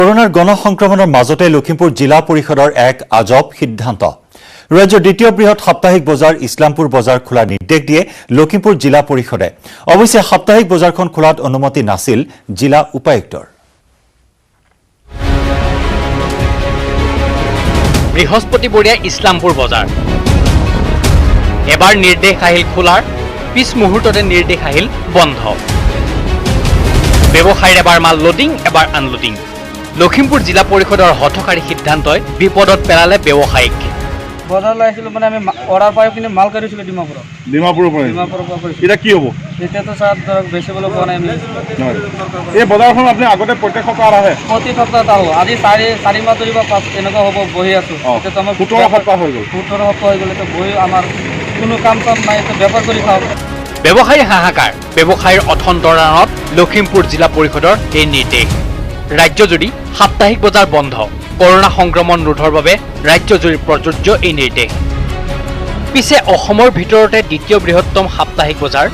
কৰোনাৰ গণসংক্ৰমণেৰ মাজতে লখিমপুৰ জিলা পৰিষদৰ এক আজব সিদ্ধান্ত। ৰাজ্যৰ দ্বিতীয় বৃহৎ সাপ্তাহিক বজাৰ ইছলামপুৰ বজাৰ খোলাৰ নিৰ্দেশ দিয়ে লখিমপুৰ জিলা পৰিষদে। অৱশ্যে সাপ্তাহিক বজাৰখন খোলাত অনুমতি নাছিল জিলা উপায়ুক্তৰ। বৃহস্পতিবৰীয়া ইছলামপুৰ বজাৰ এবাৰ নিৰ্দেশ আহিল খোলাৰ, পিছ মুহূৰ্ততে নিৰ্দেশ আহিল বন্ধ। ব্যৱসায়ীৰ এবাৰ মাল লোডিং, এবাৰ আনলোডিং। লখিমপুৰ জিলা পৰিষদৰ হঠকাৰী সিদ্ধান্তই বিপদত পেলালে ব্যৱসায়ীক। বজাৰলৈ আহিছিলো মানে আমি অৰ্ডাৰ পাই কিনে মাল কাঢ়িছিলো ডিমাপুৰৰ পৰা এটা কি হ'ব এতিয়াতো চাৰ ধৰক বেচিবলৈ পোৱা নাই আমি। এই বজাৰখন আপুনি আগতে প্ৰত্যেক সপ্তাহ আহে? প্ৰতি সপ্তাহত আহোঁ। আজি চাৰি মাহ ধৰি বা পাঁচ এনেকুৱা হ'ব বহি আছোঁ। এতিয়াতো আমাৰ 17 সপ্তাহ হৈ গ'ল। 17 সপ্তাহ হৈ গ'ল। এতিয়া বহি আমাৰ কোনো কাম চাম নাই, এতিয়া বেপাৰ কৰি খাওঁ। ব্যৱসায়ীৰ হাহাকাৰ, ব্যৱসায়ীৰ অথন্তৰাণত লখিমপুৰ জিলা পৰিষদৰ এই নিৰ্দেশ। ৰাজ্যজুৰি সাপ্তাহিক বজাৰ বন্ধ। কৰোনা সংক্ৰমণ ৰোধৰ বাবে ৰাজ্যজুৰি প্ৰযোজ্য এই নিৰ্দেশ। পিছে অসমৰ ভিতৰতে দ্বিতীয় বৃহত্তম সাপ্তাহিক বজাৰ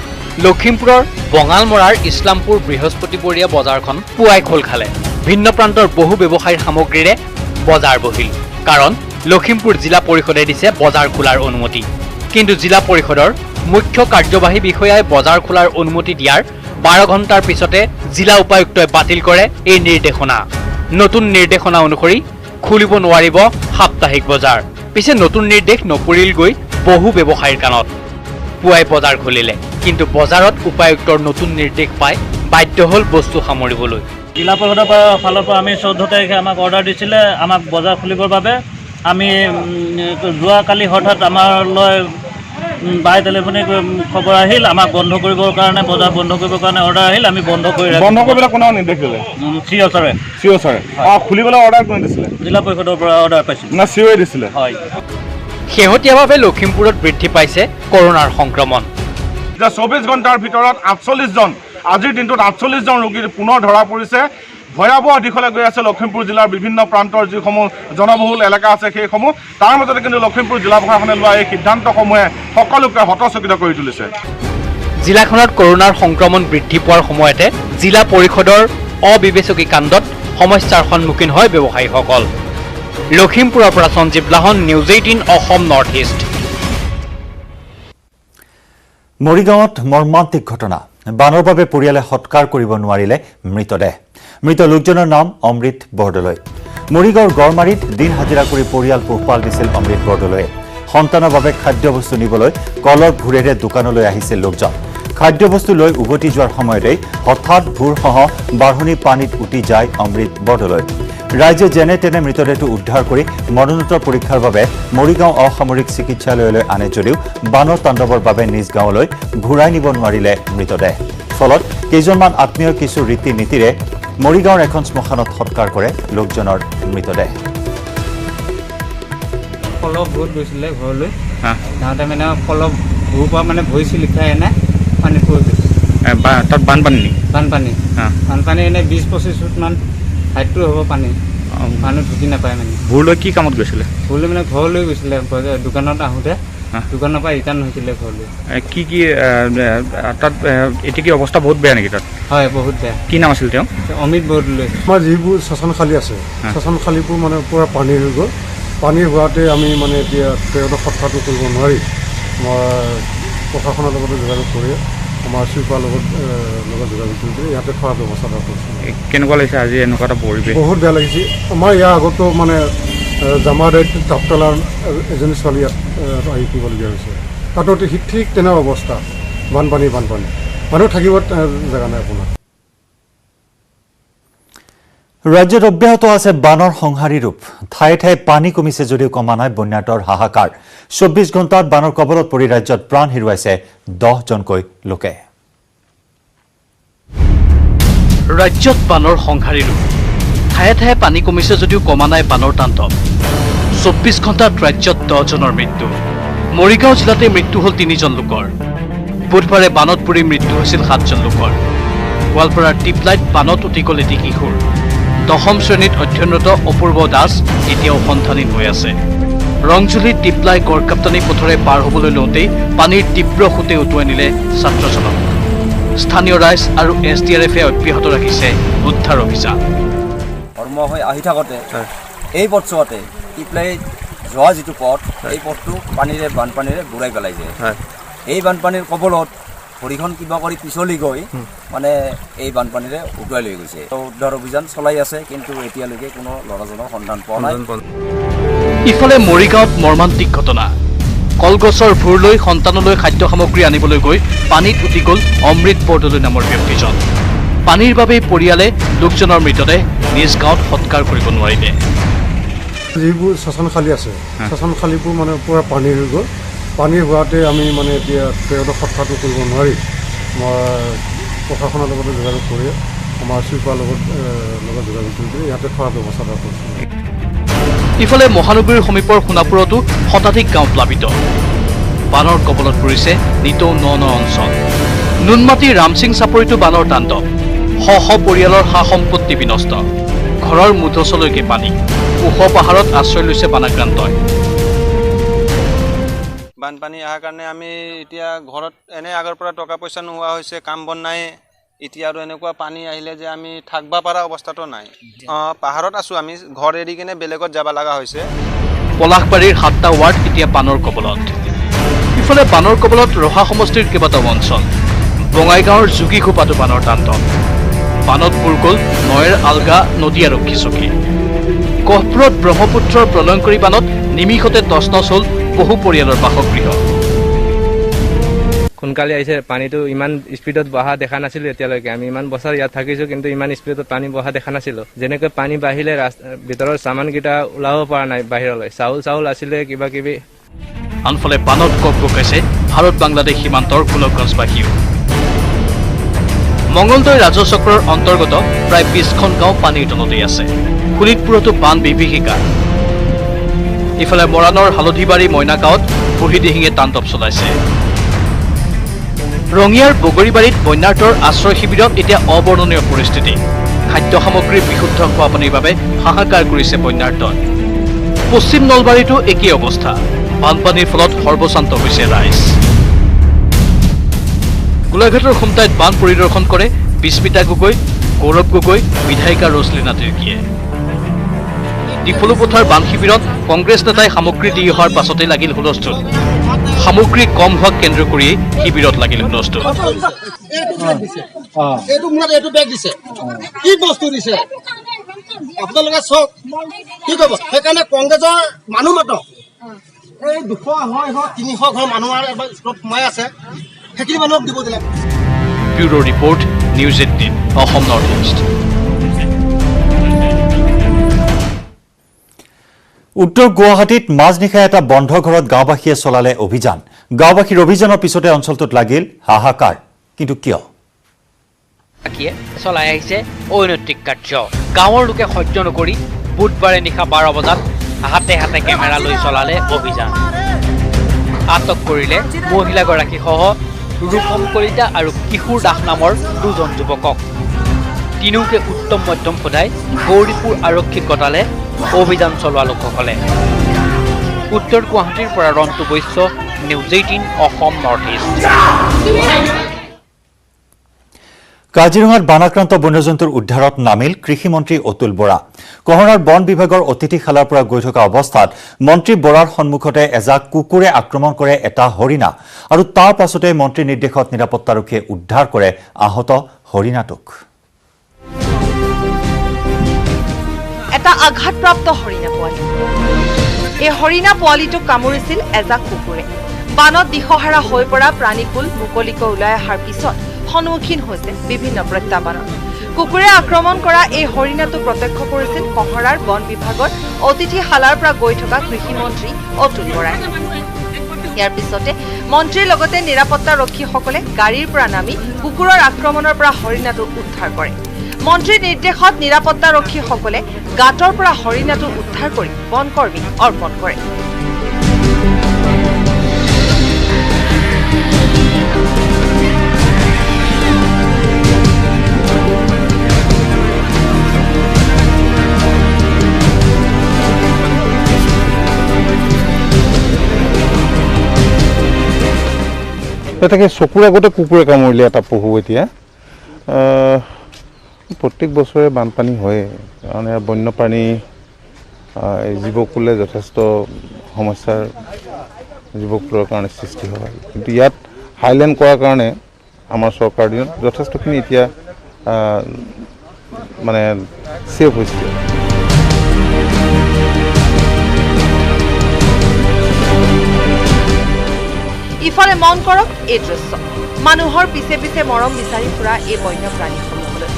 লখিমপুৰৰ বঙালমৰাৰ ইছলামপুৰ বৃহস্পতিবৰীয়া বজাৰখন পুৱাই খোল খালে। ভিন্ন প্ৰান্তৰ বহু ব্যৱসায়ীৰ সামগ্ৰীৰে বজাৰ বহিল। কাৰণ লখিমপুৰ জিলা পৰিষদে দিছে বজাৰ খোলাৰ অনুমতি। কিন্তু জিলা পৰিষদৰ মুখ্য কাৰ্যবাহী বিষয়াই বজাৰ খোলাৰ অনুমতি দিয়াৰ 12 ঘণ্টাৰ পিছতে জিলা উপায়ুক্তই বাতিল কৰে এই নিৰ্দেশনা। নতুন নিৰ্দেশনা অনুসৰি খুলিব নোৱাৰিব সাপ্তাহিক বজাৰ। পিছে নতুন নিৰ্দেশ নপৰিলগৈ বহু ব্যৱসায়ীৰ কাণত। পুৱাই বজাৰ খুলিলে, কিন্তু বজাৰত উপায়ুক্তৰ নতুন নিৰ্দেশ পাই বাধ্য হ'ল বস্তু সামৰিবলৈ। জিলা পৰিষদৰ ফালৰ পৰা আমি 14 তাৰিখে আমাক অৰ্ডাৰ দিছিলে আমাক বজাৰ খুলিবৰ বাবে। আমি যোৱাকালি হঠাৎ আমালৈ বাই টেলিফোনিক খবৰ আহিল, আমাক বন্ধ কৰিবৰ কাৰণে, বজাৰ বন্ধ কৰিবৰ কাৰণে অৰ্ডাৰ আহিল। আমি বন্ধ কৰিবলৈ কোনেও নিৰ্দেশ দিলে? চিঅ' ছাৰে খুলিবলৈ অৰ্ডাৰ কোনে দিছিলে? জিলা পৰিষদৰ পৰা অৰ্ডাৰ পাইছিল না চিঅ'য়ে দিছিলে? হয়। শেহতীয়াভাৱে লখিমপুৰত বৃদ্ধি পাইছে কৰোনাৰ সংক্ৰমণ। 24 ঘণ্টাৰ ভিতৰত 48 জন, আজিৰ দিনটোত 48 জন ৰোগী পুনৰ ধৰা পৰিছে। ভয়াৱহ দিশলৈ গৈ আছে লখিমপুৰ জিলাৰ বিভিন্ন প্ৰান্তৰ যিসমূহ জনবহুল এলেকা আছে সেইসমূহ। তাৰ মাজতে কিন্তু লখিমপুৰ জিলা প্ৰশাসনে লোৱা এই সিদ্ধান্তসমূহে সকলোকে হতচকিত কৰি তুলিছে। জিলাখনত কৰোনাৰ সংক্ৰমণ বৃদ্ধি পোৱাৰ সময়তে জিলা পৰিষদৰ অবিবেচকী কাণ্ডত সমস্যাৰ সন্মুখীন হয় ব্যৱসায়ীসকল। লখিমপুৰৰ পৰা সঞ্জীৱ লাহন, নিউজ 18 অসম নৰ্থ ইষ্ট। মৰিগাঁৱত মৰ্মান্তিক ঘটনা। বানৰ বাবে পৰিয়ালে সৎকাৰ কৰিব নোৱাৰিলে মৃতদেহ। মৃত লোকজনৰ নাম অমৃত বৰদলৈ। মৰিগাঁৱৰ গড়মাৰীত দিন হাজিৰা কৰি পৰিয়াল পোহপাল দিছিল অমৃত বৰদলৈয়ে। সন্তানৰ বাবে খাদ্যবস্তু নিবলৈ কলৰ ভূৰেৰে দোকানলৈ আহিছিল লোকজন। খাদ্যবস্তু লৈ উভতি যোৱাৰ সময়তেই হঠাৎ ভূৰসহ বাঢ়নি পানীত উটি যায় অমৃত বৰদলৈ। ৰাইজে যেনে তেনে মৃতদেহটো উদ্ধাৰ কৰি মৰণোত্তৰ পৰীক্ষাৰ বাবে মৰিগাঁও অসামৰিক চিকিৎসালয়লৈ আনে যদিও বানৰ তাণ্ডৱৰ বাবে নিজ গাঁৱলৈ ঘূৰাই নিব নোৱাৰিলে মৃতদেহ। ফলত কেইজনমান আত্মীয়ৰ কিছু ৰীতি নীতিৰে মৰিগাঁৱৰ এখন শ্মশানত সৎকাৰ কৰে লোকজনৰ মৃতদেহ। কলহ বহুত গৈছিলে ঘৰলৈ, যাওঁতে মানে কলহ ভূৰ পৰা মানে ভৰি চিলিখাই এনে পানীত পৰি গৈছে। তাত বানপানী নেকি? বানপানী এনে 20-25 ফুটমান হাইটটো হ'ব পানী। মানুহ ঢুকি নাপায় মানে। ভূৰলৈ কি কামত গৈছিলে? ভূৰলৈ মানে ঘৰলৈ গৈছিলে, দোকানত আহোঁতে দোকানৰ পৰা ৰিটাৰ্ণ হৈছিলে ঘৰলৈ। কি তাত এতিয়া কি অৱস্থা বহুত বেয়া নেকি তাত? হয়, বহুত বেয়া। কি নাম আছিল তেওঁ? অমিত বৰদলৈ। আমাৰ যিবোৰ শ্মশানশালী আছে, শ্মশানশালীবোৰ মানে পূৰা পানী হৈ গ'ল। পানী হোৱাতে আমি মানে এতিয়া তেওঁলোকক সৎকাৰটো কৰিব নোৱাৰি মই প্ৰশাসনৰ লগতে যোগাযোগ কৰি আমাৰ শিল্পাৰ লগত যোগাযোগ কৰি ইয়াতে খোৱাৰ ব্যৱস্থা এটা কৰিছোঁ। কেনেকুৱা লাগিছে আজি এনেকুৱা এটা পৰিৱেশ? বহুত বেয়া লাগিছে। আমাৰ ইয়াৰ আগতো মানে জামাদাইত টাপতলাৰ এজনী ছোৱালী ইয়াত আহি কৰিবলগীয়া হৈছে। তাতো ঠিক তেনে অৱস্থা, বানপানী মানুহ থাকিব জেগা নাই আপোনাৰ। ৰাজ্যত অব্যাহত আছে বানৰ সংহাৰী ৰূপ। ঠায়ে ঠায়ে পানী কমিছে যদিও কমা নাই বন্যাতৰ হাহাকাৰ। 24 ঘণ্টাত বানৰ কবলত পৰি ৰাজ্যত প্ৰাণ হেৰুৱাইছে 10 জনকৈ লোকে। ৰাজ্যত বানৰ সংহাৰী ৰূপ। ঠায়ে ঠায়ে পানী কমিছে যদিও কমা নাই বানৰ তাণ্ডৱ। 24 ঘণ্টাত ৰাজ্যত 10 জনৰ মৃত্যু। মৰিগাঁও জিলাতে মৃত্যু হ'ল 3 জন লোকৰ। বুধবাৰে বানত পৰি মৃত্যু হৈছিল 7 জন লোকৰ। গোৱালপাৰাৰ টিপলাইত বানত উটি গ'ল এটি কিশোৰ। 10ম শ্ৰেণীত অধ্যয়নৰত অপূৰ্ব দাস এতিয়াও সন্ধানহীন হৈ আছে। ৰংজুলিত টিপলাই গড়কাপ্তানি পথৰে পাৰ হ'বলৈ লওঁতেই পানীৰ তীব্ৰ সোঁতে উটুৱাই নিলে ছাত্ৰজনক। স্থানীয় ৰাইজ আৰু SDRFে অব্যাহত ৰাখিছে উদ্ধাৰ অভিযান। হৈ আহি থাকোঁতে এই পথছোৱাতে ইপ্লাই যোৱা যিটো পথ এই পথটো বানপানীৰে বুৰাই পেলাইছে। এই বানপানীৰ কবলত ভৰিখন কিবা কৰি পিছলি গৈ মানে এই বানপানীৰে উটুৱাই লৈ গৈছে। উদ্ধাৰ অভিযান চলাই আছে, কিন্তু এতিয়ালৈকে কোনো ল'ৰাজনৰ সন্ধান পোৱা নাই। ইফালে মৰিগাঁৱত মৰ্মান্তিক ঘটনা। কলগছৰ ভূৰ লৈ সন্তানলৈ খাদ্য সামগ্ৰী আনিবলৈ গৈ পানীত উটি গ'ল অমৃত বৰদলৈ নামৰ ব্যক্তিজন। পানীৰ বাবেই পৰিয়ালে লোকজনৰ মৃতদেহ নিজ গাঁৱত সৎকাৰ কৰিব নোৱাৰিলে। যিবোৰ শ্মশানশালী আছে শ্মশানশালীবোৰ মানে পূৰা পানী হৈ গ'ল। পানী হোৱাতে আমি মানে এতিয়া তেওঁক সৎকাৰটো কৰিব নোৱাৰি মই প্ৰশাসনৰ লগতে যোগাযোগ কৰি আমাৰ চুইপাৰ লগত যোগাযোগ কৰি ইয়াতে থোৱাৰ ব্যৱস্থা এটা কৰিছোঁ। ইফালে মহানগৰীৰ সমীপৰ সোণাপুৰতো শতাধিক গাঁও প্লাবিত। বানৰ কবলত পৰিছে নিতৌ ন অঞ্চল। নুনমাটিৰ ৰামসিং চাপৰিতো বানৰ তাণ্ডৱ। শ পৰিয়ালৰ সা সম্পত্তি বিনষ্ট। ঘৰৰ মুধচলৈকে পানী। ওখ পাহাৰত আশ্ৰয় লৈছে বানাক্ৰান্তই। বানপানী অহাৰ কাৰণে আমি এতিয়া ঘৰত এনে আগৰ পৰা টকা পইচা নোহোৱা হৈছে, কাম বন নাই। এতিয়া আৰু এনেকুৱা পানী আহিলে যে আমি থাকিব পৰা অৱস্থাটো নাই। পাহাৰত আছোঁ আমি, ঘৰ এৰি কিনে বেলেগত যাব লগা হৈছে। পলাশবাৰীৰ 7টা ৱাৰ্ড এতিয়া বানৰ কবলত। ইফালে বানৰ কবলত ৰহা সমষ্টিৰ কেইবাটাও অঞ্চল। বঙাইগাঁৱৰ যোগীঘোপাতো বানৰ তাণ্ডৱ। বানত বুৰ গ'ল নৈৰ আলগা নদী আৰক্ষী চকী। গহপুৰত ব্ৰহ্মপুত্ৰৰ প্ৰলয়ংকৰী বানত নিমিষতে তছনছ হ'ল বহু পৰিয়ালৰ বাসগৃহ। সোনকালে আহিছে, পানীটো ইমান স্পীডত বহা দেখা নাছিলোঁ এতিয়ালৈকে। আমি ইমান বছৰ ইয়াত থাকিছোঁ, কিন্তু ইমান স্পীডত পানী বহা দেখা নাছিলোঁ। যেনেকৈ পানী বাঢ়িলে ভিতৰৰ চামানকেইটা ওলাব পৰা নাই বাহিৰলৈ। চাউল আছিলে কিবা কিবি। আনফালে বানত কঁকাইছে ভাৰত বাংলাদেশ সীমান্তৰ গোলকগঞ্জবাসীও। মঙলদৈ ৰাজচক্ৰৰ অন্তৰ্গত প্ৰায় 20খন গাঁও পানীৰ তলতেই আছে। শোণিতপুৰতো বান বিভীষিকা। ইফালে মৰাণৰ হালধিবাৰী মইনা গাঁৱত বুঢ়ীদিহিঙে তাণ্ডৱ চলাইছে। ৰঙিয়াৰ বগৰীবাৰীত বন্যাৰ্তৰ আশ্ৰয় শিবিৰত এতিয়া অবৰ্ণনীয় পৰিস্থিতি। খাদ্য সামগ্ৰীৰ বিশুদ্ধ খোৱা পানীৰ বাবে হাহাকাৰ কৰিছে বন্যাৰ্তই। পশ্চিম নলবাৰীতো একেই অৱস্থা। বানপানীৰ ফলত সৰ্বশান্ত হৈছে ৰাইজ। গোলাঘাটৰ খুমটাইত বান পৰিদৰ্শন কৰে বিস্মিতা গগৈ, গৌৰৱ গগৈ, বিধায়িকা ৰছলিনা তিৰ্কীয়ে। দীঘলুপথাৰ বান শিবিৰত কংগ্ৰেছ নেতাই সামগ্ৰী দি অহাৰ পাছতে লাগিল হুলস্থুল। সামগ্ৰী কম হোৱাক কেন্দ্ৰ কৰি শিবিৰত লাগিল হুলস্থুল। আপোনালোকে চাওক কি কৰিব, সেইকাৰণে কংগ্ৰেছৰ মানুহ মাতক। এই 200, 300 ঘৰ মানুহ স্কুলত সোমাই আছে, সেইখিনি মানুহক দিব দিলে। Bureau report, news 18 Assam north east. উত্তৰ গুৱাহাটীত মাজনিশা এটা বন্ধ ঘৰত গাঁওবাসীয়ে চলালে অভিযান। গাঁওবাসীৰ অভিযানৰ পিছতে অঞ্চলটোত লাগিল হাহাকাৰ। কিন্তু কিয়? চলাই আহিছে অনৈতিক কাৰ্য। গাঁৱৰ লোকে সহ্য নকৰি বুধবাৰে নিশা 12 বজাত হাতে হাতে কেমেৰা লৈ চলালে অভিযান। আটক কৰিলে মহিলাগৰাকীসহ ৰূপম কলিতা আৰু কিশোৰ দাস নামৰ 2জন যুৱকক। তিনিওকে উত্তম মধ্যম সোধাই গৌৰীপুৰ আৰক্ষীক গতালে অভিযান চলোৱা লোকসকলে। উত্তৰ গুৱাহাটীৰ পৰা Rantu Baishya, news 18 Assam north east. কাজিৰঙাত বানাক্ৰান্ত বন্যজন্তুৰ উদ্ধাৰত নামিল কৃষিমন্ত্ৰী অতুল বৰা। কহৰাৰ বন বিভাগৰ অতিথিশালাৰ পৰা গৈ থকা অৱস্থাত মন্ত্ৰী বৰাৰ সন্মুখতে এজাক কুকুৰে আক্ৰমণ কৰে এটা হৰিণা আৰু তাৰ পাছতে মন্ত্ৰীৰ নিৰ্দেশত নিৰাপত্তাৰক্ষীয়ে উদ্ধাৰ কৰে আহত হৰিণাটোক। এটা আঘাতপ্ৰাপ্ত হৰিণা পোৱালি। এই হৰিণা পোৱালিটোক কামুৰিছিল এজাক কুকুৰে। বানত দিশহাৰা হৈ পৰা প্ৰাণীকুল মুকলিকৈ ওলাই অহাৰ পিছত সন্মুখীন হৈছে বিভিন্ন প্ৰত্যাহ্বানৰ। কুকুৰে আক্ৰমণ কৰা এই হৰিণাটো প্ৰত্যক্ষ কৰিছিল কহৰাৰ বন বিভাগৰ অতিথিশালাৰ পৰা গৈ থকা কৃষিমন্ত্ৰী অতুল বৰাই। ইয়াৰ পিছতে মন্ত্ৰীৰ লগতে নিৰাপত্তাৰক্ষীসকলে গাড়ীৰ পৰা নামি কুকুৰৰ আক্ৰমণৰ পৰা হৰিণাটো উদ্ধাৰ কৰে। মন্ত্ৰীৰ নিৰ্দেশত নিৰাপত্তাৰক্ষীসকলে গাঁতৰ পৰা হৰিণাটো উদ্ধাৰ কৰি বনকৰ্মীক অৰ্পণ কৰে। তাকে চকুৰ আগতে কুকুৰে কামুৰিলে এটা পহু। এতিয়া প্ৰত্যেক বছৰে বানপানী হয়, কাৰণ ইয়াৰ বন্যপ্ৰাণী জীৱকুলে যথেষ্ট সমস্যাৰ জীৱকুলৰ কাৰণে সৃষ্টি হয়। কিন্তু ইয়াত হাইলেণ্ড কৰাৰ কাৰণে আমাৰ চৰকাৰৰ দিনত যথেষ্টখিনি এতিয়া মানে ছেভ হৈছে। ইফালে মন কৰক এই দৃশ্য, মানুহৰ পিছে পিছে মৰম বিচাৰি ফুৰা এই বন্যপ্ৰাণীসমূহলৈ।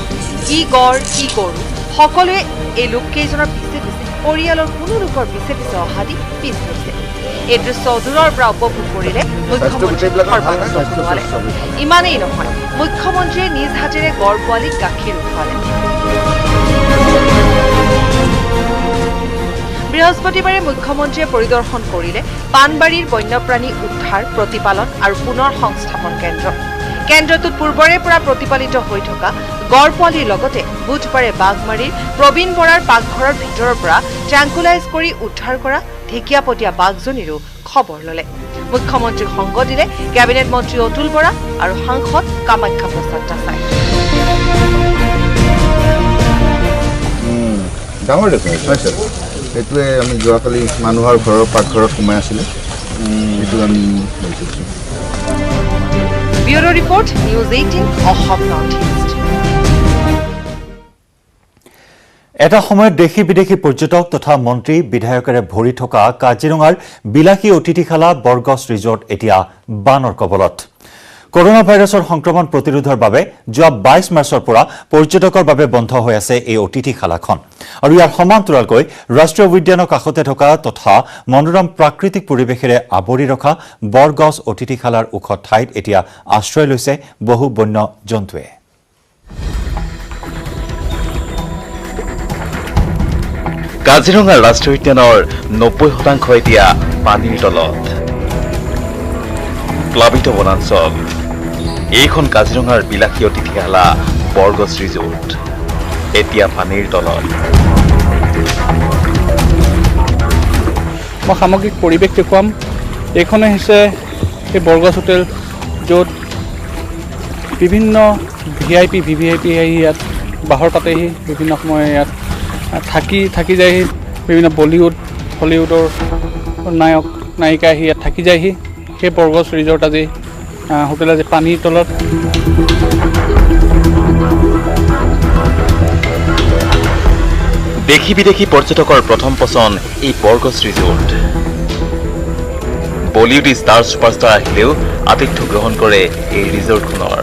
কি গড় কি গৰু সকলোৱে এই লোককেইজনৰ পিছে পিছে পৰিয়ালৰ কোনো লোকৰ পিছে পিছে অহা দি পিছ হৈছে। এই দৃশ্য দূৰৰ পৰা উপভোগ কৰিলে মুখ্যমন্ত্ৰী সৰ্বানন্দ সোণোৱালে। ইমানেই নহয়, মুখ্যমন্ত্ৰীয়ে নিজ হাতেৰে গড় পোৱালীক গাখীৰ খুৱালে। বৃহস্পতিবাৰে মুখ্যমন্ত্ৰীয়ে পৰিদৰ্শন কৰিলে পানবাৰীৰ বন্যপ্ৰাণী উদ্ধাৰ, প্ৰতিপালন আৰু পুনৰ সংস্থাপন কেন্দ্ৰ। কেন্দ্ৰটোত পূৰ্বৰে পৰা প্ৰতিপালিত হৈ থকা গড় পোৱালিৰ লগতে বুধবাৰে বাঘমাৰীৰ প্ৰবীণ বৰাৰ পাকঘৰৰ ভিতৰৰ পৰা ট্ৰেংকুলাইজ কৰি উদ্ধাৰ কৰা ঢেকীয়াপতীয়া বাঘজনীৰো খবৰ ল'লে। মুখ্যমন্ত্ৰীক সংগ দিলে কেবিনেট মন্ত্ৰী অতুল বৰা আৰু সাংসদ কামাখ্যা প্ৰসাদ দাসাই। ডাঙৰ দেখোন সেইটোৱে আমি যোৱাকালি মানুহৰ ঘৰৰ পাকঘৰত সোমাই আছিলে, সেইটো আমি দেখিছোঁ। Bureau report, news 18 Assam north east. এটা সময়ত দেশী বিদেশী পৰ্যটক তথা মন্ত্ৰী বিধায়কেৰে ভৰি থকা কাজিৰঙাৰ বিলাসী অতিথিশালা বৰগছ ৰিজৰ্ট এতিয়া বানৰ কবলত। কৰোনা ভাইৰাছৰ সংক্ৰমণ প্ৰতিৰোধৰ বাবে যোৱা 22 মাৰ্চৰ পৰা পৰ্যটকৰ বাবে বন্ধ হৈ আছে এই অতিথিশালাখন। আৰু ইয়াৰ সমান্তৰালকৈ ৰাষ্ট্ৰীয় উদ্যানৰ কাষতে থকা তথা মনোৰম প্ৰাকৃতিক পৰিৱেশেৰে আৱৰি ৰখা বৰগছ অতিথিশালাৰ ওখ ঠাইত এতিয়া আশ্ৰয় লৈছে বহু বন্য জন্তুৱে। কাজিৰঙা ৰাষ্ট্ৰীয় উদ্যানৰ 90% এতিয়া পানীৰ তলত। প্লাবিত বনাঞ্চল। এইখন কাজিৰঙাৰ বিলাসী অতিথিশালা বৰগছ ৰিজৰ্ট এতিয়া পানীৰ তলত। মই সামগ্ৰিক পৰিৱেশ দেখুৱাম। এইখনে হৈছে এই বৰগছ হোটেল, য'ত বিভিন্ন VIP আহি ইয়াত বাহৰ পাতেহি, বিভিন্ন সময় ইয়াত থাকি যায়হি। বিভিন্ন বলিউড হলিউডৰ নায়ক নায়িকা আহি ইয়াত থাকি যায়হি। সেই বৰগছ ৰিজৰ্ট আজি হোটেল আজি পানীৰ তলত। দেশী বিদেশী পৰ্যটকৰ প্ৰথম পছন্দ এই বৰগছ ৰিজৰ্ট। বলিউড ষ্টাৰ ছুপাৰষ্টাৰ আহিলেও আতিথ্য গ্ৰহণ কৰে এই ৰিজৰ্টখনৰ।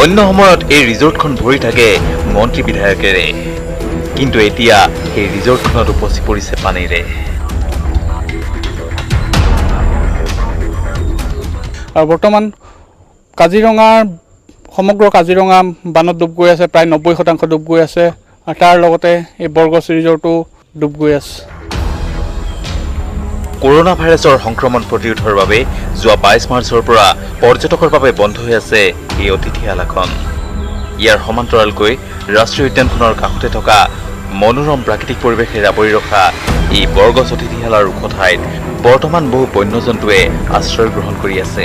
অন্য সময়ত এই ৰিজৰ্টখন ভৰি থাকে মন্ত্ৰী বিধায়কেৰে, কিন্তু এতিয়া এই ৰিজৰ্টখনত উপচি পৰিছে পানীৰে। আৰু বৰ্তমান সমগ্ৰ কাজিৰঙা বানত ডুব গৈ আছে, প্ৰায় 90% ডুব গৈ আছে। আৰু তাৰ লগতে এই বৰগছ ৰিজৰ্টো ডুব গৈ আছে। কৰোনা ভাইৰাছৰ সংক্ৰমণ প্ৰতিৰোধৰ বাবে যোৱা 22 মাৰ্চৰ পৰা পৰ্যটকৰ বাবে বন্ধ হৈ আছে এই অতিথিশালাখন। ইয়াৰ সমান্তৰালকৈ ৰাষ্ট্ৰীয় উদ্যানখনৰ কাষতে থকা মনোৰম প্ৰাকৃতিক পৰিৱেশেৰে আৱৰি ৰখা এই বৰগছ অতিথিশালাৰ ওখ ঠাইত বৰ্তমান বহু বন্যজন্তুৱে আশ্ৰয় গ্ৰহণ কৰি আছে।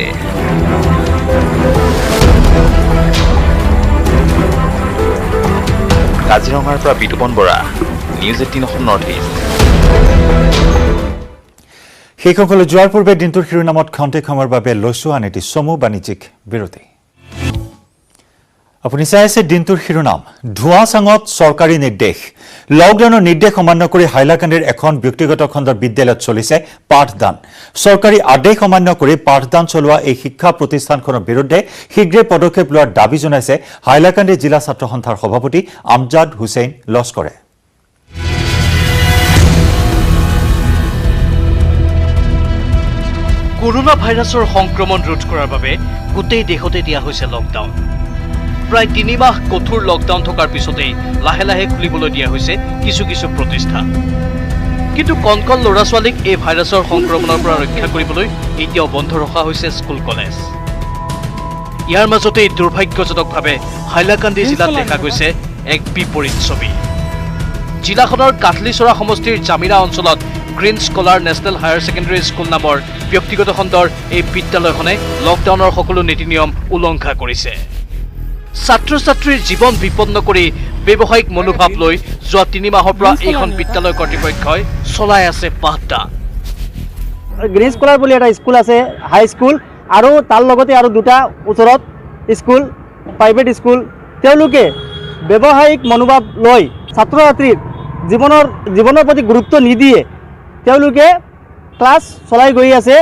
কাজিৰঙাৰ পৰা Bitupan Bora, News 18 Assam north East. শেষসকলে যোৱাৰ পূৰ্বে দিনটোৰ শিৰোনামত খন্তেক সময়ৰ বাবে লৈছো আন এটি চমু বাণিজ্যিক বিৰতি। আপুনি চাই আছে দিনটোৰ শিৰোনাম। ধোঁৱাচাঙত চৰকাৰী নিৰ্দেশ। লকডাউনৰ নিৰ্দেশ অমান্য কৰি হাইলাকান্দিৰ এখন ব্যক্তিগত খণ্ডৰ বিদ্যালয়ত চলিছে পাঠদান। চৰকাৰী আদেশ অমান্য কৰি পাঠদান চলোৱা এই শিক্ষা প্ৰতিষ্ঠানখনৰ বিৰুদ্ধে শীঘ্ৰে পদক্ষেপ লোৱাৰ দাবী জনাইছে হাইলাকান্দি জিলা ছাত্ৰ সন্থাৰ সভাপতি আমজাদ হুছেইন লস্কৰে। কৰোনা ভাইৰাছৰ সংক্ৰমণ ৰোধ কৰাৰ বাবে গোটেই দেশতে দিয়া হৈছে লকডাউন। প্ৰায় 3 মাহ কঠোৰ লকডাউন থকাৰ পিছতেই লাহে লাহে খুলিবলৈ দিয়া হৈছে কিছু কিছু প্ৰতিষ্ঠান। কিন্তু কণ ল'ৰা ছোৱালীক এই ভাইৰাছৰ সংক্ৰমণৰ পৰা ৰক্ষা কৰিবলৈ এতিয়াও বন্ধ ৰখা হৈছে স্কুল কলেজ। ইয়াৰ মাজতেই দুৰ্ভাগ্যজনকভাৱে হাইলাকান্দি জিলাত দেখা গৈছে এক বিপৰীত ছবি। জিলাখনৰ কাটলিচৰা সমষ্টিৰ জামিৰা অঞ্চলত green scholar national higher secondary school নামৰ ব্যক্তিগত খণ্ডৰ এই বিদ্যালয়খনে লকডাউনৰ সকলো নীতি নিয়ম উলংঘা কৰিছে। ছাত্ৰ ছাত্ৰীৰ জীৱন বিপন্ন কৰি ব্যৱসায়িক মনোভাৱ লৈ যোৱা 3 মাহৰ পৰা এইখন বিদ্যালয় কৰ্তৃপক্ষই চলাই আছে পাঠদান। গ্ৰীণ স্কলাৰ বুলি এটা স্কুল আছে, হাই স্কুল, আৰু তাৰ লগতে আৰু দুটা ওচৰত স্কুল, প্ৰাইভেট স্কুল। তেওঁলোকে ব্যৱসায়িক মনোভাৱ লৈ ছাত্ৰ ছাত্ৰীৰ জীৱনৰ প্ৰতি গুৰুত্ব নিদিয়ে তেওঁলোকে ক্লাছ চলাই গৈ আছে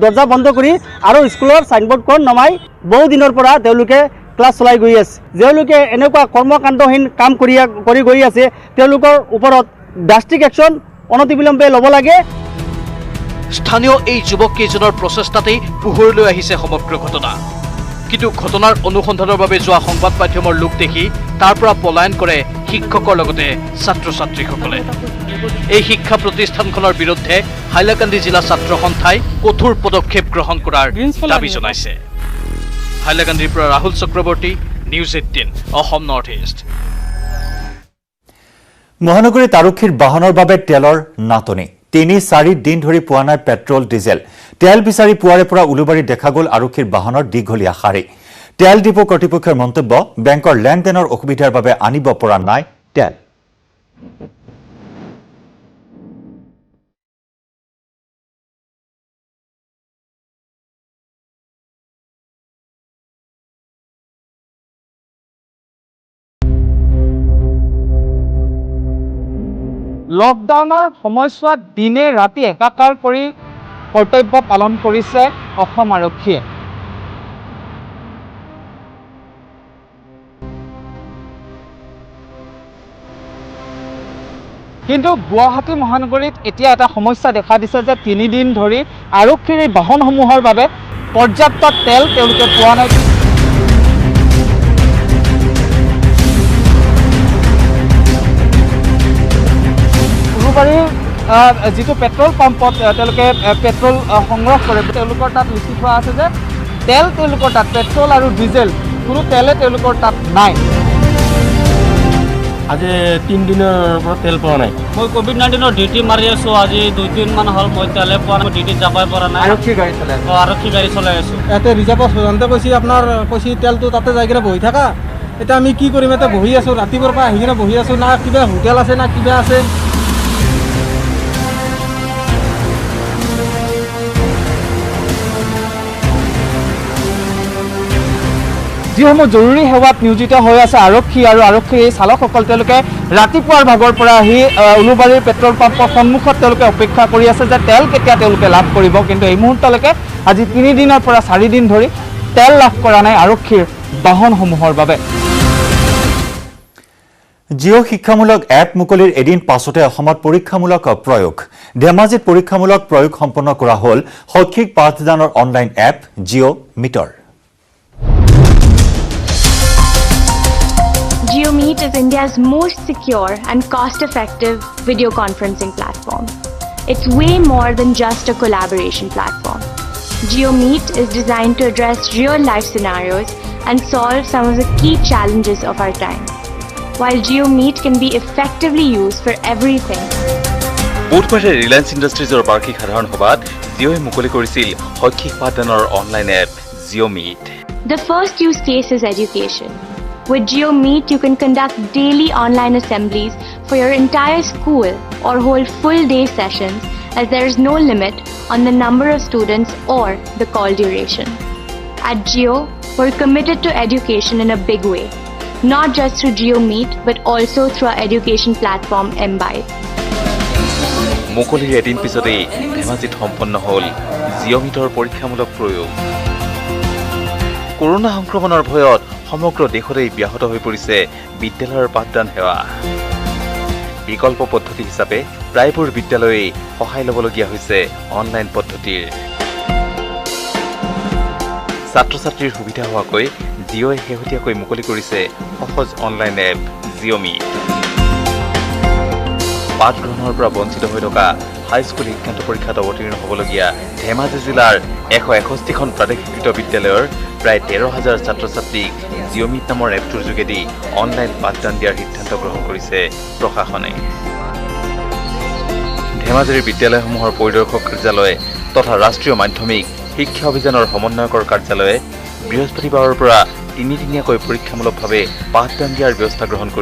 দৰ্জা বন্ধ কৰি, আৰু স্কুলৰ চাইনবোৰ্ডখন নমাই বহু দিনৰ পৰা তেওঁলোকে ক্লাছ চলাই গৈ আছে। তেওঁলোকে এনেকুৱা কৰ্মকাণ্ডহীন কাম কৰি গৈ আছে, তেওঁলোকৰ ওপৰত ড্ৰাষ্টিক একশ্যন অনতিবিলম্বে ল'ব লাগে। স্থানীয় এই যুৱককেইজনৰ প্ৰচেষ্টাতেই পোহৰলৈ আহিছে সমগ্ৰ ঘটনা। কিন্তু ঘটনাৰ অনুসন্ধানৰ বাবে যোৱা সংবাদ মাধ্যমৰ লোক দেখি তাৰ পৰা পলায়ন কৰে শিক্ষকৰ লগতে ছাত্ৰ ছাত্ৰীসকলে। এই শিক্ষা প্ৰতিষ্ঠানখনৰ বিৰুদ্ধে হাইলাকান্দি জিলা ছাত্ৰ সন্থাই কঠোৰ পদক্ষেপ গ্ৰহণ কৰাৰ দাবী জনাইছে। হাইলাকান্দিৰ পৰা Rahul Chakraborty, news 18 Assam north east. মহানগৰীত আৰক্ষীৰ বাহনৰ বাবে তেলৰ নাটনি। 3-4 দিন ধৰি পোৱা নাই পেট্ৰল ডিজেল। তেল বিচাৰি পোৱাৰে পৰা উলুবাৰীত দেখা গ'ল আৰক্ষীৰ বাহনৰ দীঘলীয়া শাৰী। তেল ডিপো কৰ্তৃপক্ষৰ মন্তব্য, বেংকৰ লেনদেনৰ অসুবিধাৰ বাবে আনিব পৰা নাই তেল। লকডাউনৰ সময়ছোৱাত দিনে ৰাতি একাকাৰ কৰি কৰ্তব্য পালন কৰিছে অসম আৰক্ষীয়ে। কিন্তু গুৱাহাটী মহানগৰীত এতিয়া এটা সমস্যা দেখা দিছে যে 3 দিন ধৰি আৰক্ষীৰ এই বাহনসমূহৰ বাবে পৰ্যাপ্ত তেল তেওঁলোকে পোৱা নাই। উলুবাৰীৰ যিটো পেট্ৰল পাম্পত তেওঁলোকে পেট্ৰল সংগ্ৰহ কৰে, তেওঁলোকৰ তাত লিখি থোৱা আছে যে তেল তেওঁলোকৰ তাত পেট্ৰল আৰু ডিজেল কোনো তেলে তেওঁলোকৰ তাত নাই। আজি 3 দিনৰ পৰা তেল পোৱা নাই। মই COVID-19 ডিউটি মাৰি আছো, আজি 2 দিন মান হ'ল মই তেলে পোৱা নাই, ডিউটিত যাবই পৰা নাই। আৰক্ষী গাড়ী চলাই আছো। আৰক্ষী গাড়ী চলাই আছো। ইয়াতে ৰিজাৰ্ভত সদান্তে কৈছে আপোনাৰ তেলটো তাতে যাই কিনে বহি থাকা। এতিয়া আমি কি কৰিম, এতিয়া বহি আছো, ৰাতিপুৱাৰ পৰা আহি কিনে বহি আছো, না কিবা হোটেল আছে না কিবা আছে। যিসমূহ জৰুৰী সেৱাত নিয়োজিত হৈ আছে আৰক্ষী আৰু আৰক্ষীৰ এই চালকসকল, তেওঁলোকে ৰাতিপুৱাৰ ভাগৰ পৰা আহি উলুবাৰীৰ পেট্ৰল পাম্পৰ সন্মুখত তেওঁলোকে অপেক্ষা কৰি আছে যে তেল কেতিয়া তেওঁলোকে লাভ কৰিব। কিন্তু এই মুহূৰ্তলৈকে আজি 3 দিনৰ পৰা 4 দিন ধৰি তেল লাভ কৰা নাই আৰক্ষীৰ বাহনসমূহৰ বাবে। জিঅ' শিক্ষামূলক এপ মুকলিৰ এদিন পাছতে অসমত পৰীক্ষামূলক প্ৰয়োগ। ধেমাজিত পৰীক্ষামূলক প্ৰয়োগ সম্পন্ন কৰা হ'ল শৈক্ষিক পাঠদানৰ অনলাইন এপ জিঅ' মিটৰ। JioMeet is India's most secure and cost-effective video conferencing platform. It's way more than just a collaboration platform. JioMeet is designed to address real-life scenarios and solve some of the key challenges of our time. While JioMeet can be effectively used for everything. বুধবাৰে Reliance ইণ্ডাষ্ট্ৰিজৰ বাৰ্ষিক সাধাৰণ সভাত জিঅ'য়ে মুকলি কৰিছিল শৈক্ষিক পাঠদানৰ online app JioMeet. The first use case is education. With JioMeet, you can conduct daily online assemblies for your entire school or hold full-day sessions, as there is no limit on the number of students or the call duration. At Jio, we're committed to education in a big way, not just through JioMeet, but also through our education platform Mbyte. মুকলিৰ এদিন পিছতেই ধেমাজিত সম্পন্ন হ'ল জিঅ'মিটৰ পৰীক্ষামূলক প্ৰয়োগ। Corona সংক্ৰমণৰ ভয়ত সমগ্ৰ দেশতেই ব্যাহত হৈ পৰিছে বিদ্যালয়ৰ পাঠদান সেৱা। বিকল্প পদ্ধতি হিচাপে প্ৰায়বোৰ বিদ্যালয়েই সহায় ল'বলগীয়া হৈছে অনলাইন পদ্ধতিৰ। ছাত্ৰ ছাত্ৰীৰ সুবিধা হোৱাকৈ জিঅ'য়ে শেহতীয়াকৈ মুকলি কৰিছে সহজ অনলাইন এপ JioMeet। পাঠ গ্ৰহণৰ পৰা বঞ্চিত হৈ থকা হাইস্কুল শিক্ষান্ত পৰীক্ষাত অৱতীৰ্ণ হ'বলগীয়া ধেমাজি জিলাৰ 161খন প্ৰাদেশিকৃত বিদ্যালয়ৰ প্ৰায় 13,000 ছাত্ৰ ছাত্ৰীক JioMeet নামৰ এপটোৰ যোগেদি অনলাইন পাঠদান দিয়াৰ সিদ্ধান্ত গ্ৰহণ কৰিছে প্ৰশাসনে। ধেমাজিৰ বিদ্যালয়সমূহৰ পৰিদৰ্শক কাৰ্যালয় তথা ৰাষ্ট্ৰীয় মাধ্যমিক শিক্ষা অভিযানৰ সমন্বয়কৰ কাৰ্যালয়ে বৃহস্পতিবাৰৰ পৰা তিনিদিনীয়াকৈ পৰীক্ষামূলকভাৱে পাঠদান দিয়াৰ ব্যৱস্থা গ্ৰহণ কৰিছে।